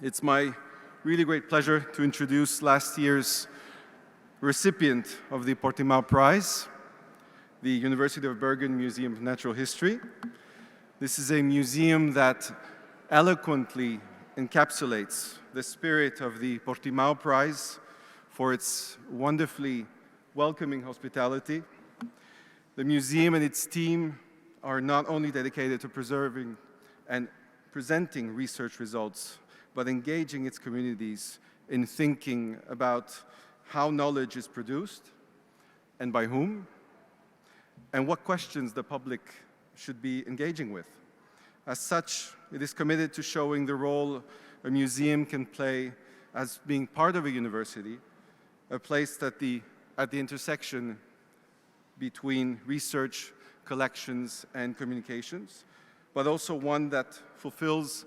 It's my really great pleasure to introduce last year's recipient of the Portimao Prize, the University of Bergen Museum of Natural History. This is a museum that eloquently encapsulates the spirit of the Portimao Prize for its wonderfully welcoming hospitality. The museum and its team are not only dedicated to preserving and presenting research results, but engaging its communities in thinking about how knowledge is produced and by whom, and what questions the public should be engaging with. As such, it is committed to showing the role a museum can play as being part of a university, a place at the intersection between research, collections, and communications, but also one that fulfills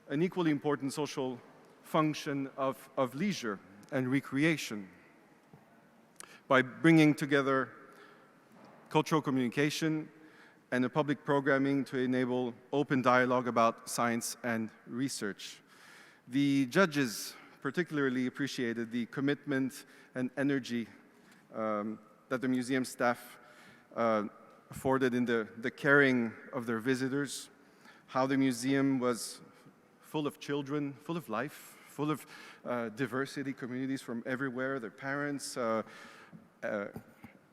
an equally important social function of leisure and recreation by bringing together cultural communication and a public programming to enable open dialogue about science and research. The judges particularly appreciated the commitment and energy that the museum staff afforded in the caring of their visitors, how the museum was full of children, full of life, full of diversity, communities from everywhere, their parents,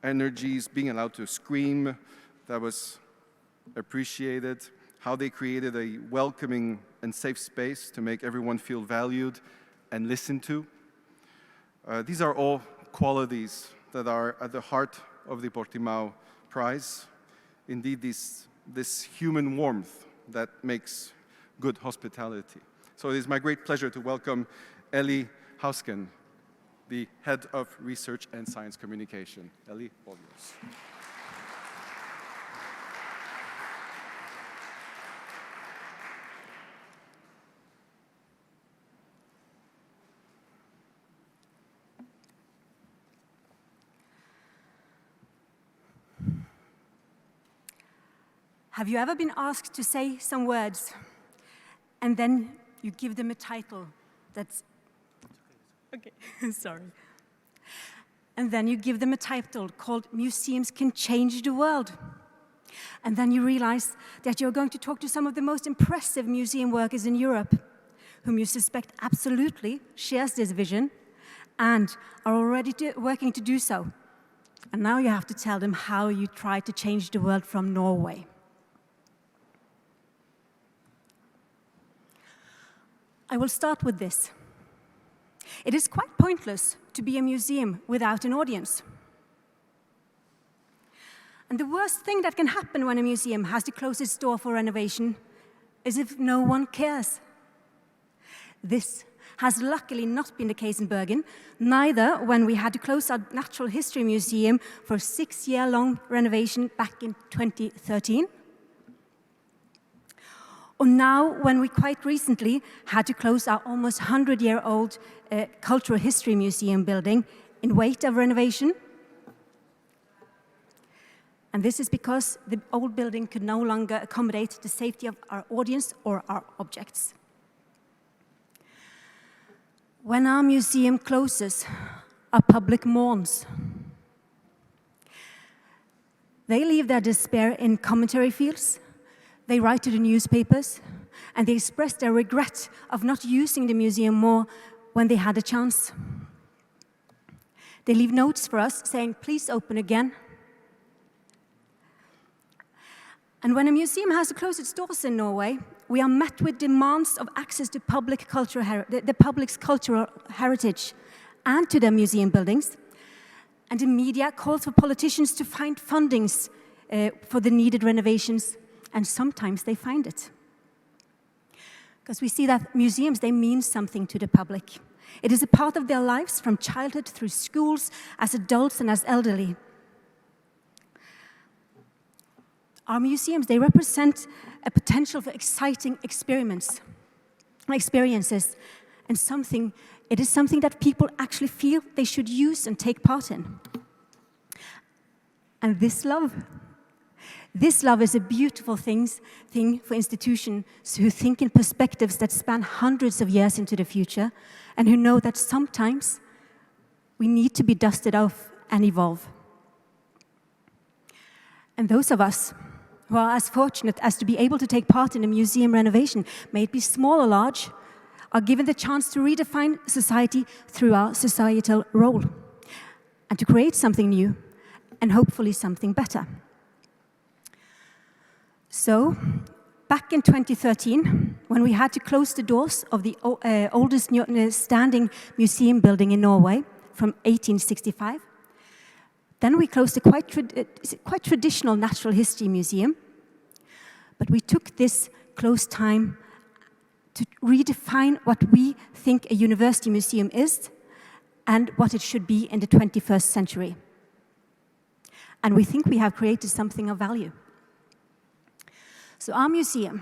energies, being allowed to scream, that was appreciated, how they created a welcoming and safe space to make everyone feel valued and listened to. These are all qualities that are at the heart of the Portimao Prize. Indeed, this human warmth that makes good hospitality. So it is my great pleasure to welcome Ellie Hausken, the Head of Research and Science Communication. Ellie, all yours. Have you ever been asked to say some words, and then you give them a title that's... Okay, sorry. And then you give them a title called Museums Can Change the World. And then you realize that you're going to talk to some of the most impressive museum workers in Europe, whom you suspect absolutely shares this vision and are already working to do so. And now you have to tell them how you try to change the world from Norway. I will start with this. It is quite pointless to be a museum without an audience. And the worst thing that can happen when a museum has to close its door for renovation is if no one cares. This has luckily not been the case in Bergen, neither when we had to close our Natural History Museum for a 6-year-long renovation back in 2013. Or now, when we quite recently had to close our almost 100-year-old Cultural History Museum building in wait of renovation. And this is because the old building could no longer accommodate the safety of our audience or our objects. When our museum closes, our public mourns. They leave their despair in commentary fields. They write to the newspapers, and they express their regret of not using the museum more when they had a chance. They leave notes for us saying, please open again. And when a museum has to close its doors in Norway, we are met with demands of access to public the public's cultural heritage and to their museum buildings. And the media calls for politicians to find fundings for the needed renovations. And sometimes they find it. Because we see that museums, they mean something to the public. It is a part of their lives from childhood through schools, as adults and as elderly. Our museums, they represent a potential for exciting experiences, and it is something that people actually feel they should use and take part in. And this love, This love is a beautiful thing for institutions who think in perspectives that span hundreds of years into the future, and who know that sometimes we need to be dusted off and evolve. And those of us who are as fortunate as to be able to take part in a museum renovation, may it be small or large, are given the chance to redefine society through our societal role, and to create something new, and hopefully something better. So, back in 2013, when we had to close the doors of the oldest standing museum building in Norway from 1865, then we closed a quite traditional natural history museum, but we took this closed time to redefine what we think a university museum is and what it should be in the 21st century. And we think we have created something of value. So our museum,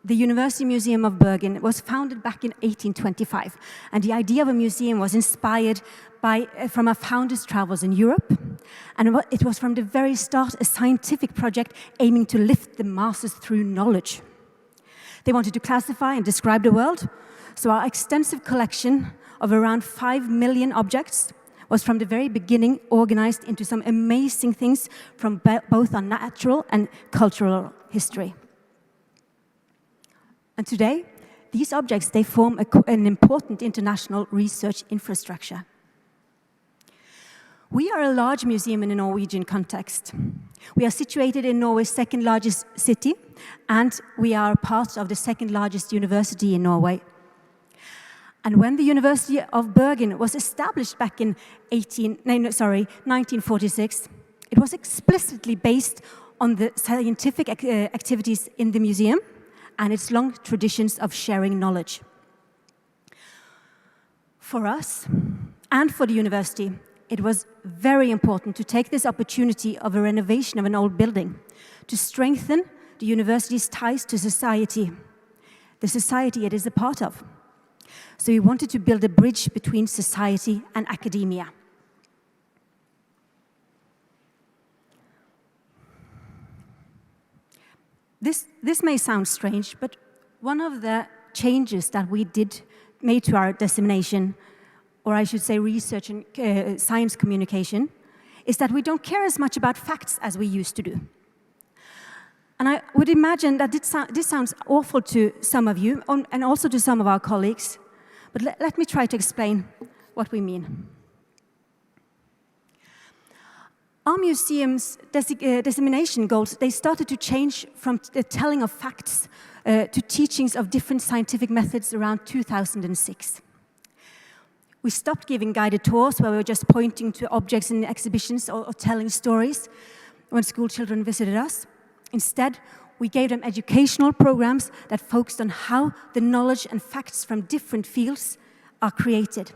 the University Museum of Bergen, was founded back in 1825. And the idea of a museum was inspired from our founders' travels in Europe. And it was from the very start a scientific project aiming to lift the masses through knowledge. They wanted to classify and describe the world. So our extensive collection of around 5 million objects was from the very beginning organized into some amazing things from both our natural and cultural history. And today, these objects, they form an important international research infrastructure. We are a large museum in a Norwegian context. We are situated in Norway's second largest city, and we are part of the second largest university in Norway. And when the University of Bergen was established back in 1946, it was explicitly based on the scientific activities in the museum and its long traditions of sharing knowledge. For us, and for the university, it was very important to take this opportunity of a renovation of an old building to strengthen the university's ties to society, the society it is a part of. So we wanted to build a bridge between society and academia. This may sound strange, but one of the changes that we made to our dissemination, or I should say research and science communication, is that we don't care as much about facts as we used to do. And I would imagine that this sounds awful to some of you, and also to some of our colleagues, but let me try to explain what we mean. Our museum's dissemination goals, they started to change from the telling of facts to teachings of different scientific methods around 2006. We stopped giving guided tours where we were just pointing to objects in exhibitions or telling stories when school children visited us. Instead, we gave them educational programs that focused on how the knowledge and facts from different fields are created.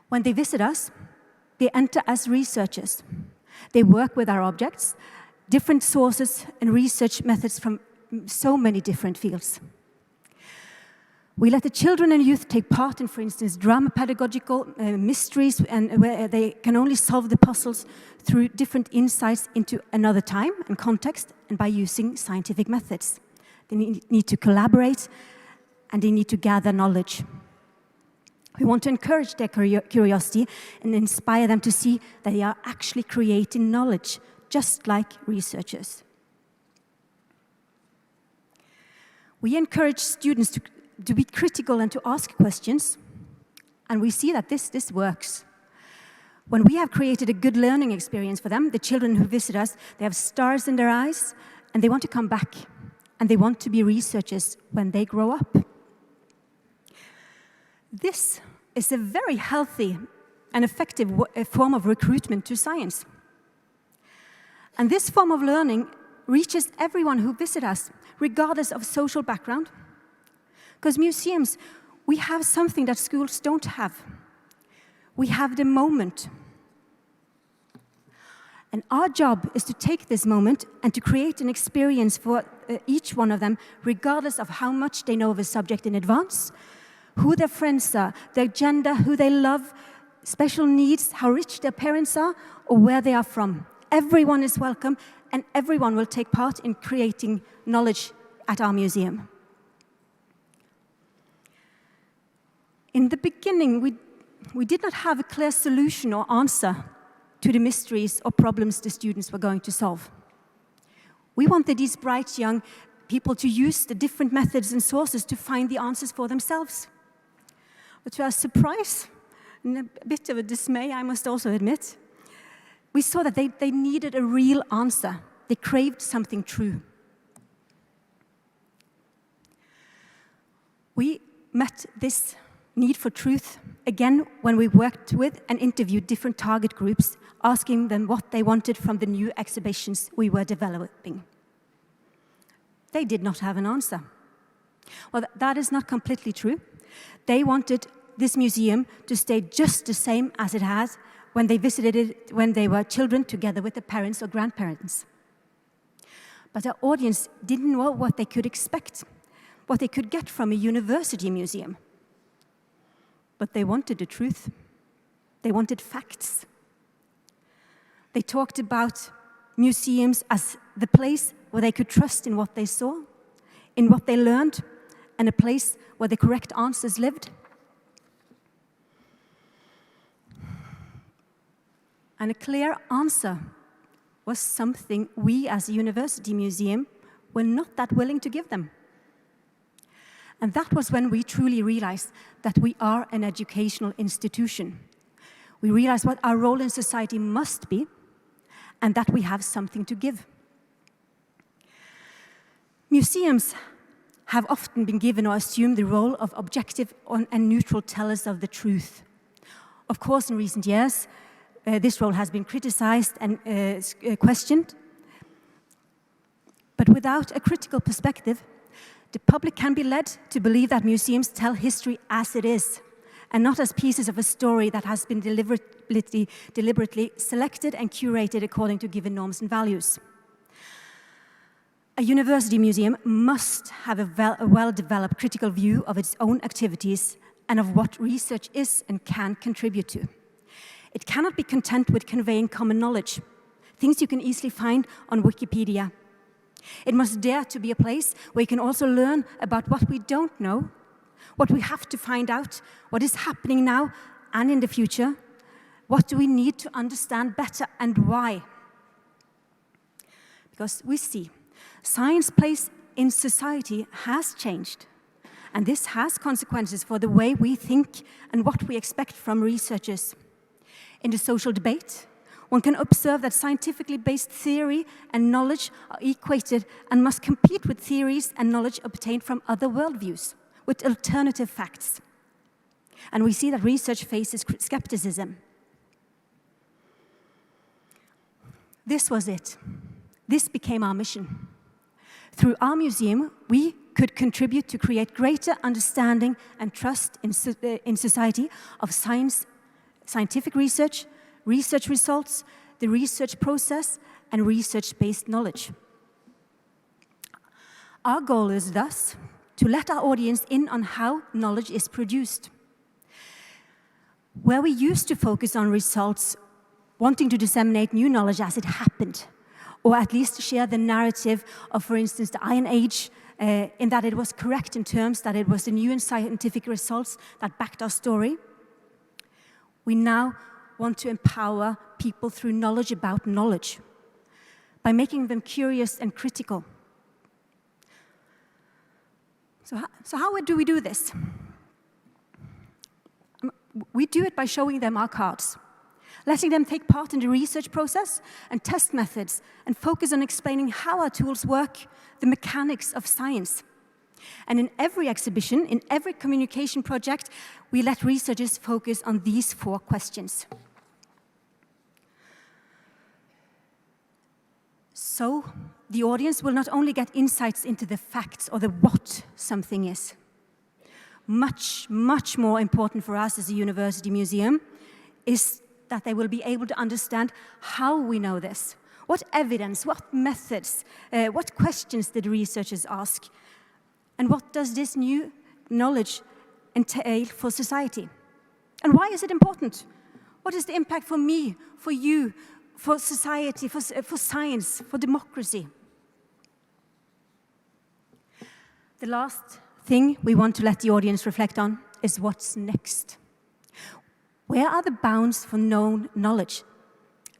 When they visit us, they enter as researchers. They work with our objects, different sources and research methods from so many different fields. We let the children and youth take part in, for instance, drama pedagogical mysteries, and where they can only solve the puzzles through different insights into another time and context, and by using scientific methods. They need to collaborate, and they need to gather knowledge. We want to encourage their curiosity and inspire them to see that they are actually creating knowledge, just like researchers. We encourage students to be critical and to ask questions, and we see that this works. When we have created a good learning experience for them, the children who visit us, they have stars in their eyes, and they want to come back, and they want to be researchers when they grow up. This is a very healthy and effective form of recruitment to science. And this form of learning reaches everyone who visits us, regardless of social background. Because museums, we have something that schools don't have. We have the moment. And our job is to take this moment and to create an experience for each one of them, regardless of how much they know of a subject in advance, who their friends are, their gender, who they love, special needs, how rich their parents are, or where they are from. Everyone is welcome, and everyone will take part in creating knowledge at our museum. In the beginning, we did not have a clear solution or answer to the mysteries or problems the students were going to solve. We wanted these bright young people to use the different methods and sources to find the answers for themselves. But to our surprise, and a bit of a dismay, I must also admit, we saw that they needed a real answer. They craved something true. We met this need for truth again when we worked with and interviewed different target groups, asking them what they wanted from the new exhibitions we were developing. They did not have an answer. Well, that is not completely true. They wanted this museum to stay just the same as it has when they visited it when they were children together with their parents or grandparents. But our audience didn't know what they could expect, what they could get from a university museum. But they wanted the truth. They wanted facts. They talked about museums as the place where they could trust in what they saw, in what they learned, and a place where the correct answers lived. And a clear answer was something we as a university museum were not that willing to give them. And that was when we truly realized that we are an educational institution. We realized what our role in society must be, and that we have something to give. Museums have often been given or assumed the role of objective and neutral tellers of the truth. Of course, in recent years, this role has been criticized and questioned. But without a critical perspective, the public can be led to believe that museums tell history as it is, and not as pieces of a story that has been deliberately selected and curated according to given norms and values. A university museum must have a well-developed critical view of its own activities and of what research is and can contribute to. It cannot be content with conveying common knowledge, things you can easily find on Wikipedia. It must dare to be a place where you can also learn about what we don't know, what we have to find out, what is happening now and in the future, what do we need to understand better and why. Because we see science place in society has changed, and this has consequences for the way we think and what we expect from researchers. In the social debate, one can observe that scientifically based theory and knowledge are equated and must compete with theories and knowledge obtained from other worldviews, with alternative facts. And we see that research faces skepticism. This was it. This became our mission. Through our museum, we could contribute to create greater understanding and trust in society of science, scientific research, research results, the research process, and research-based knowledge. Our goal is thus to let our audience in on how knowledge is produced. Where we used to focus on results, wanting to disseminate new knowledge as it happened, or at least share the narrative of, for instance, the Iron Age, in that it was correct in terms that it was the new and scientific results that backed our story, we now want to empower people through knowledge about knowledge, by making them curious and critical. So how do we do this? We do it by showing them our cards, letting them take part in the research process and test methods, and focus on explaining how our tools work, the mechanics of science. And in every exhibition, in every communication project, we let researchers focus on these 4 questions. So the audience will not only get insights into the facts or the what something is. Much, much more important for us as a university museum is that they will be able to understand how we know this. What evidence, what methods, what questions did researchers ask? And what does this new knowledge entail for society? And why is it important? What is the impact for me, for you, for society, for science, for democracy. The last thing we want to let the audience reflect on is what's next. Where are the bounds for known knowledge?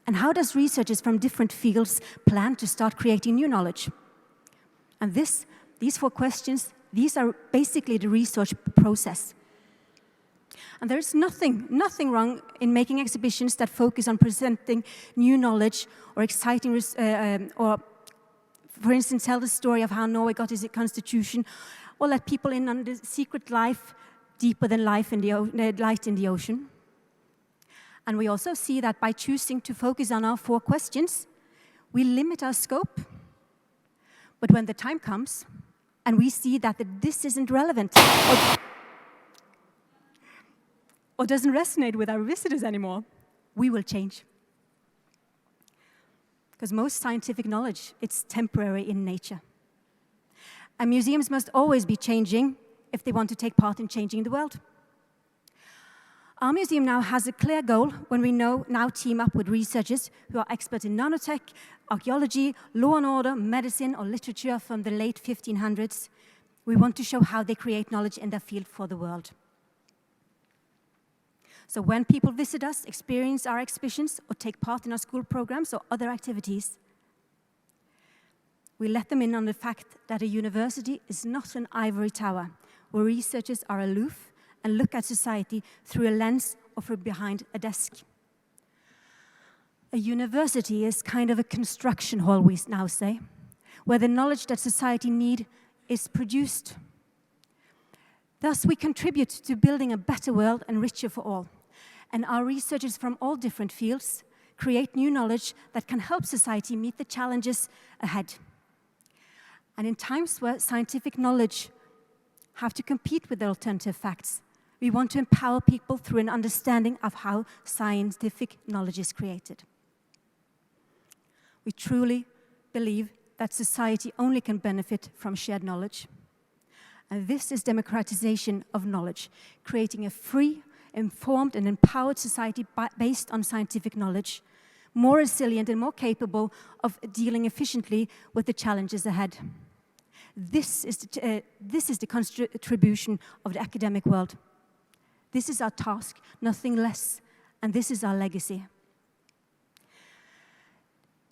And how does researchers from different fields plan to start creating new knowledge? And these 4 questions, these are basically the research process. And there is nothing wrong in making exhibitions that focus on presenting new knowledge or exciting, or for instance, tell the story of how Norway got its constitution, or let people in on the secret life deeper than light in the ocean. And we also see that by choosing to focus on our 4 questions, we limit our scope. But when the time comes, and we see that this isn't relevant, or doesn't resonate with our visitors anymore, we will change. Because most scientific knowledge, it's temporary in nature. And museums must always be changing if they want to take part in changing the world. Our museum now has a clear goal when we now team up with researchers who are experts in nanotech, archaeology, law and order, medicine, or literature from the late 1500s. We want to show how they create knowledge in their field for the world. So when people visit us, experience our exhibitions, or take part in our school programs or other activities, we let them in on the fact that a university is not an ivory tower where researchers are aloof and look at society through a lens or from behind a desk. A university is kind of a construction hall, we now say, where the knowledge that society needs is produced. Thus, we contribute to building a better world and richer for all. And our researchers from all different fields create new knowledge that can help society meet the challenges ahead. And in times where scientific knowledge have to compete with the alternative facts, we want to empower people through an understanding of how scientific knowledge is created. We truly believe that society only can benefit from shared knowledge. And this is democratization of knowledge, creating a free, informed, and empowered society based on scientific knowledge, more resilient and more capable of dealing efficiently with the challenges ahead. This is the contribution of the academic world. This is our task, nothing less, and this is our legacy.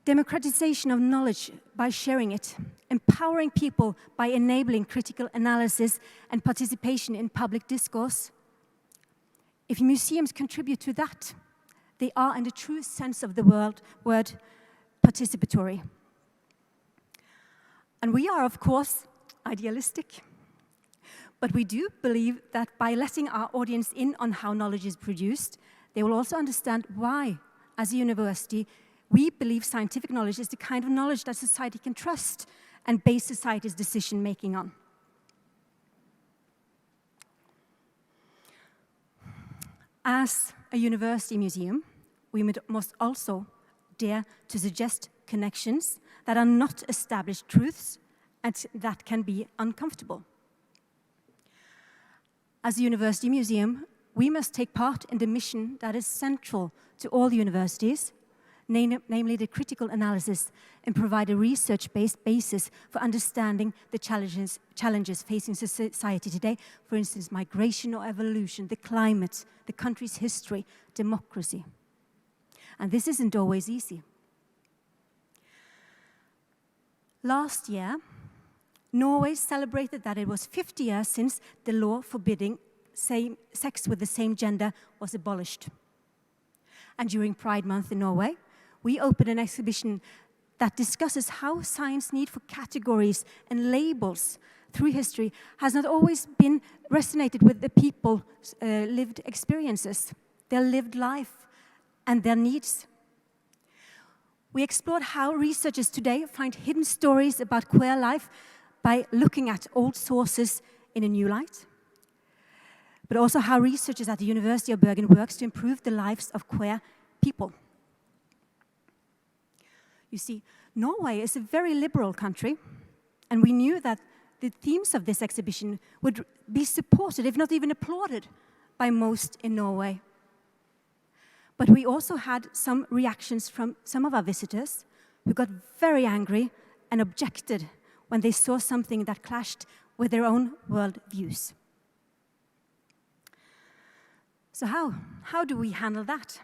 Democratization of knowledge by sharing it, empowering people by enabling critical analysis and participation in public discourse. If museums contribute to that, they are, in the true sense of the word, participatory. And we are, of course, idealistic. But we do believe that by letting our audience in on how knowledge is produced, they will also understand why, as a university, we believe scientific knowledge is the kind of knowledge that society can trust and base society's decision-making on. As a university museum, we must also dare to suggest connections that are not established truths and that can be uncomfortable. As a university museum, we must take part in the mission that is central to all universities, namely the critical analysis, and provide a research-based basis for understanding the challenges facing society today, for instance, migration or evolution, the climate, the country's history, democracy. And this isn't always easy. Last year, Norway celebrated that it was 50 years since the law forbidding sex with the same gender was abolished. And during Pride Month in Norway, we opened an exhibition that discusses how science need for categories and labels through history has not always been resonated with the people's lived experiences, their lived life, and their needs. We explored how researchers today find hidden stories about queer life by looking at old sources in a new light, but also how researchers at the University of Bergen works to improve the lives of queer people. You see, Norway is a very liberal country, and we knew that the themes of this exhibition would be supported, if not even applauded, by most in Norway. But we also had some reactions from some of our visitors who got very angry and objected when they saw something that clashed with their own world views. So how do we handle that?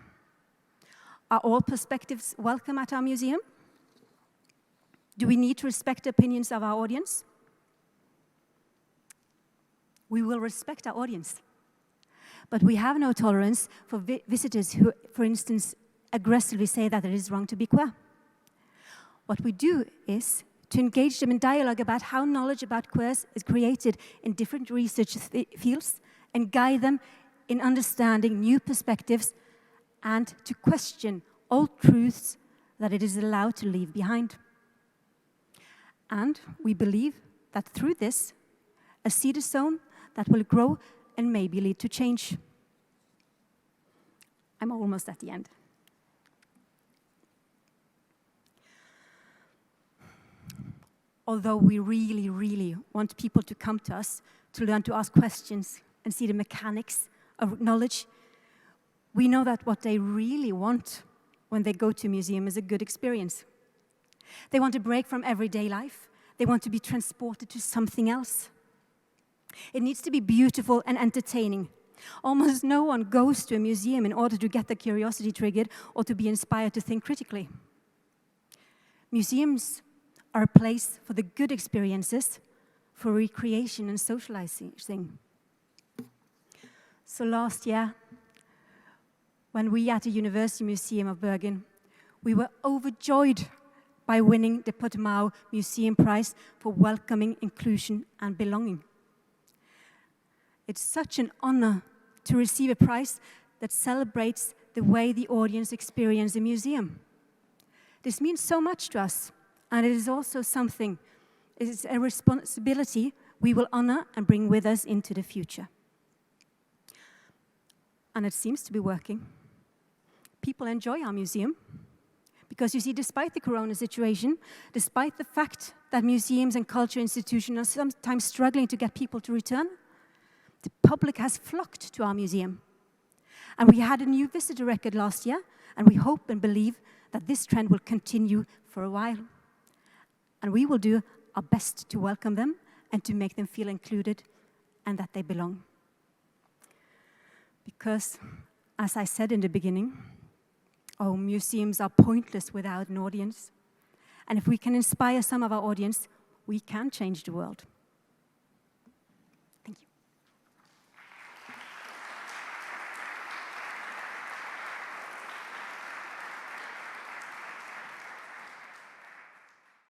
Are all perspectives welcome at our museum? Do we need to respect the opinions of our audience? We will respect our audience. But we have no tolerance for visitors who, for instance, aggressively say that it is wrong to be queer. What we do is to engage them in dialogue about how knowledge about queers is created in different research fields and guide them in understanding new perspectives and to question old truths that it is allowed to leave behind. And we believe that through this, a seed is sown that will grow and maybe lead to change. I'm almost at the end. Although we really, really want people to come to us to learn to ask questions and see the mechanics of knowledge, we know that what they really want when they go to a museum is a good experience. They want a break from everyday life. They want to be transported to something else. It needs to be beautiful and entertaining. Almost no one goes to a museum in order to get their curiosity triggered or to be inspired to think critically. Museums are a place for the good experiences, for recreation and socializing. So last year, when we at the University Museum of Bergen, we were overjoyed by winning the Portimao Museum Prize for Welcoming, Inclusion and Belonging. It's such an honor to receive a prize that celebrates the way the audience experience a museum. This means so much to us, and it is also something, it is a responsibility we will honor and bring with us into the future. And it seems to be working. People enjoy our museum. Because you see, despite the corona situation, despite the fact that museums and culture institutions are sometimes struggling to get people to return, the public has flocked to our museum. And we had a new visitor record last year, and we hope and believe that this trend will continue for a while. And we will do our best to welcome them and to make them feel included and that they belong. Because, as I said in the beginning, oh, museums are pointless without an audience. And if we can inspire some of our audience, we can change the world.